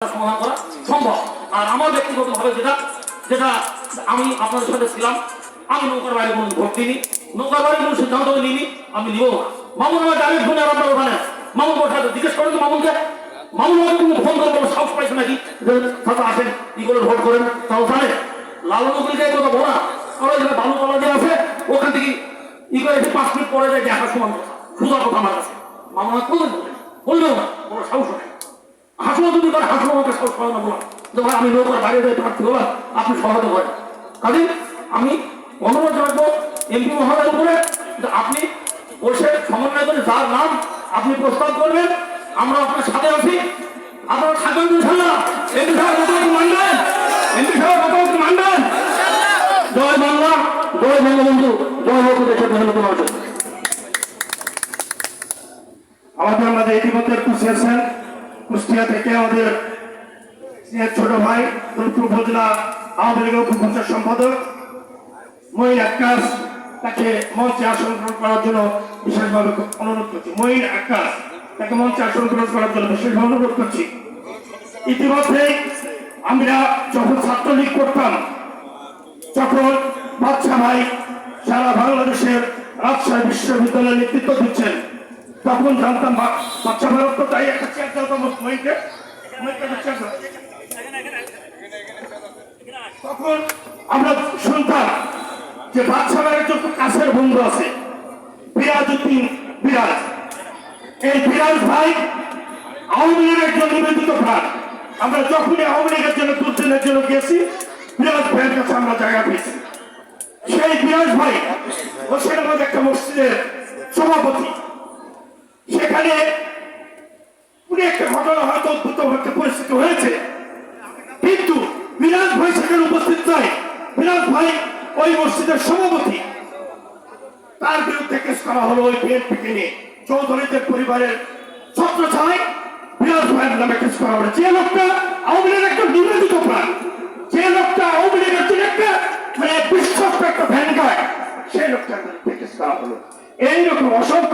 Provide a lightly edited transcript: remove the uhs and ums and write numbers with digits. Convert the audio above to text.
সমাধান করা সম্ভব। আর আমার ব্যক্তিগতভাবে যেটা যেটা আমি আপনাদের সাথে ছিলাম, আমি নৌকার বাইরে কোনো ভোট দিইনি, নৌকার বাইরে কোনো সিদ্ধান্ত নিইনি, আমি নিব না। মামুন আমার ডাইরেক্ট ফোনে আপনার ওখানে মামুন সাথে জিজ্ঞেস করেন তো মামুনকে, মামুন আমাকে কোনো ফোন করে বলো সাহস পাইছে নাকি সাথে আসেন ই করে ভোট করেন, তাও জানে লালু নকরিকে কথা বলা আমার যেটা বালু কলা যে আছে ওখান থেকে ই করে 5 মিনিট পরে যায় দেখা সমান কথা সুন্দর কথা আমার কাছে মামুন কোনদিন বললেও না, কোনো সাহস নেই। হাসলো যদি করে হাসলো আমাকে সাহস পাবে না বলা যে ভাই আমি নৌকার বাইরে যাই প্রার্থী হলাম, আপনি সহায়তা করেন। কাজে আমি অনুরোধ রাখবো এমপি মহোদয়ের উপরে যে আপনি বসে সমন্বয় করে যার নাম আপনি প্রস্তাব করবেন, আমরা আপনার সাথে আছি, আপনারা থাকবেন ইনশাআল্লাহ। এমপি সাহেব মতামত মানবেন, এমপি সাহেব মতামত মানবেন। জয় বাংলা, জয় বঙ্গবন্ধু, জয় হোক দেশের মেহনত মানুষ। আমাদের মাঝে ইতিমধ্যে এসেছেন কুষ্টিয়া থেকে আমাদের ছোট ভাই রূপপুর উপজেলা আওয়ামী লীগের উপমঞ্চের সম্পাদক মঈন আক্কাস, তাকে মঞ্চে আসন গ্রহণ করার জন্য বিশেষভাবে অনুরোধ করছি। মঈন আক্কাস, তাকে মঞ্চে আসন গ্রহণ করার জন্য বিশেষভাবে অনুরোধ করছি। ইতিমধ্যে আমরা যখন ছাত্রলীগ করতাম, যখন বাচ্চা ভাই সারা বাংলাদেশের রাজশাহী বিশ্ববিদ্যালয়ে নেতৃত্ব দিচ্ছেন, তখন জানতাম বাচ্চা ভারত তো তাই একটা চেয়ার দিতাম মহিকে, তখন আমরা শুনতাম যে বাচ্চা ভাইয়ের যত কাছের বন্ধু আছে বিরাজউদ্দিন বিরাজ, এই বিরাজ ভাই আওয়ামী লীগের একজন নিবেদিত প্রাণ। আমরা যখনই আওয়ামী লীগের জন্য দুর্দিনের জন্য গেছি বিরাজ ভাইয়ের কাছে আমরা জায়গা পেয়েছি। সেই বিরাজ ভাই হোসেনাবাদ একটা মসজিদের সভাপতি, সেখানে পুরো একটা ঘটনা হয়তো অদ্ভুত একটা পরিস্থিতি হয়েছে, কিন্তু বিরাজ ভাই সেখানে উপস্থিত নয়। বিরাজ ভাই ওই মসজিদের সভাপতি, তার বিরুদ্ধে কেস করা হলো ওই বিএনপিকে নিয়ে। চৌধুরীদের পরিবারের ছত্রছায়ায় বিরাজ ভাইয়ের নামে কেস করা হলো। যে লোকটা আওয়ামী লীগের একটা নিবেদিত প্রাণ, যে লোকটা আওয়ামী লীগের জন্য একটা বিশ্বস্ত একটা ভ্যানগার্ড, সেই লোকটার বিরুদ্ধে কেস করা হলো। এইরকম অসংখ্য